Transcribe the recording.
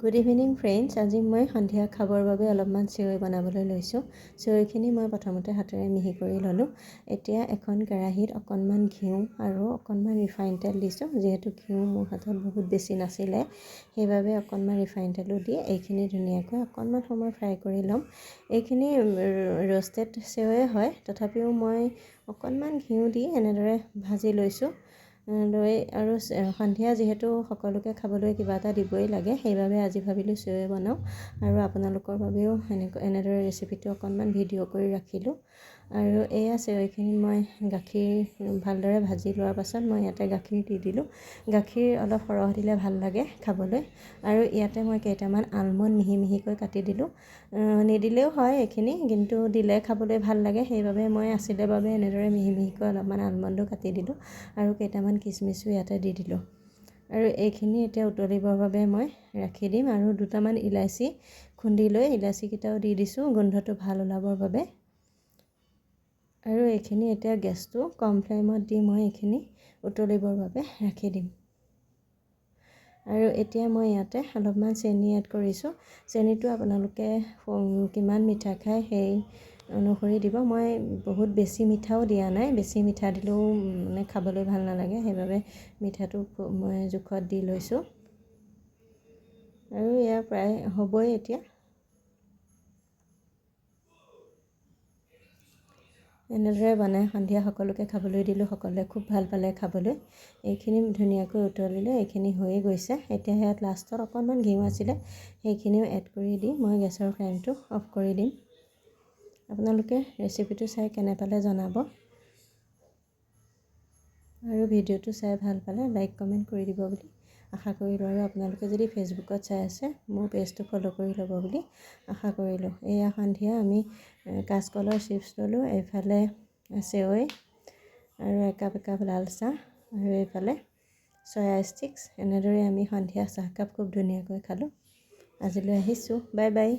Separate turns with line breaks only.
Good evening friends. আজি মই সন্ধিয়া খাবৰ বাবে অলপমান চেৱৈ বনাবলৈ লৈছোঁ। চেৱৈখিনি মই প্ৰথমতে হাতেৰে মিহি কৰি ল'লোঁ। এতিয়া এখন কেৰাহীত অকণমান ঘিউ আৰু অকণমান ৰিফাইন তেল দিছোঁ। যিহেতু ঘিউ মোৰ হাতত বহুত বেছি নাছিলে, সেইবাবে অকণমান ৰিফাইন তেলো দি এইখিনি ধুনীয়াকৈ অকণমান সময় ফ্ৰাই কৰি ল'ম। এইখিনি ৰ'ষ্টেড চেৱৈ হয়, তথাপিও মই অকণমান ঘিউ দি এনেদৰে ভাজি লৈছোঁ। আৰু সন্ধিয়া যিহেতু সকলোকে খাবলৈ কিবা এটা দিবই লাগে, সেইবাবে আজি ভাবিলোঁ চেৱৈ বনাওঁ আৰু আপোনালোকৰ বাবেও এনেদৰে ৰেচিপিটো অকণমান ভিডিঅ' কৰি ৰাখিলোঁ। আৰু এয়া চেৱৈখিনি মই গাখীৰ ভালদৰে ভাজি লোৱাৰ পাছত মই ইয়াতে গাখীৰ দি দিলোঁ। গাখীৰ অলপ সৰহ দিলে ভাল লাগে খাবলৈ। আৰু ইয়াতে মই কেইটামান আলমণ্ড মিহি মিহিকৈ কাটি দিলোঁ। নিদিলেও হয় এইখিনি, কিন্তু দিলে খাবলৈ ভাল লাগে, সেইবাবে মই আছিলে বাবে এনেদৰে মিহি মিহিকৈ অলপমান আলমণ্ডো কাটি দিলোঁ আৰু কেইটামান কিচমিচো ইয়াতে দি দিলোঁ। আৰু এইখিনি এতিয়া উতলিবৰ বাবে মই ৰাখি দিম। আৰু দুটামান ইলাচি খুন্দি লৈ ইলাচিকেইটাও দি দিছোঁ গোন্ধটো ভাল ওলাবৰ বাবে। আৰু এইখিনি এতিয়া গেছটো কম ফ্লেমত দি মই এইখিনি উতলিবৰ বাবে ৰাখি দিম। আৰু এতিয়া মই ইয়াতে অলপমান চেনি এড কৰিছোঁ। চেনিটো আপোনালোকে কিমান মিঠা খায় সেই অনুসৰি দিব। মই বহুত বেছি মিঠাও দিয়া নাই, বেছি মিঠা দিলেও মানে খাবলৈ ভাল নালাগে, সেইবাবে মিঠাটো মই জোখত দি লৈছোঁ। আৰু এয়া প্ৰায় হ'বই এতিয়া। এনেদৰে বনাই সন্ধিয়া সকলোকে খাবলৈ দিলোঁ। সকলোৱে খুব ভাল পালে খাবলৈ। এইখিনি ধুনীয়াকৈ উতলিলে, এইখিনি হৈয়ে গৈছে। এতিয়া ইয়াত লাষ্টত অকণমান ঘিউ আছিলে, সেইখিনিও এড কৰি দি মই গেছৰ ফ্লেমটো অফ কৰি দিম। আপোনালোকে ৰেচিপিটো চাই কেনে পালে জনাব। আৰু ভিডিঅ'টো চাই ভাল পালে লাইক কমেণ্ট কৰি দিব বুলি আশা কৰিলোঁ। আৰু আপোনালোকে যদি ফেচবুকত চাই আছে, মোৰ পেজটো ফ'ল' কৰি ল'ব বুলি আশা কৰিলোঁ। এয়া সন্ধিয়া আমি কাঁচকলৰ চিপছ ল'লোঁ, এইফালে চেৱৈ আৰু একাপ লাল চাহ আৰু এইফালে চয়া ষ্টিক্স। এনেদৰে আমি সন্ধিয়া চাহকাপ খুব ধুনীয়াকৈ খালোঁ। আজিলৈ আহিছোঁ, বাই বাই।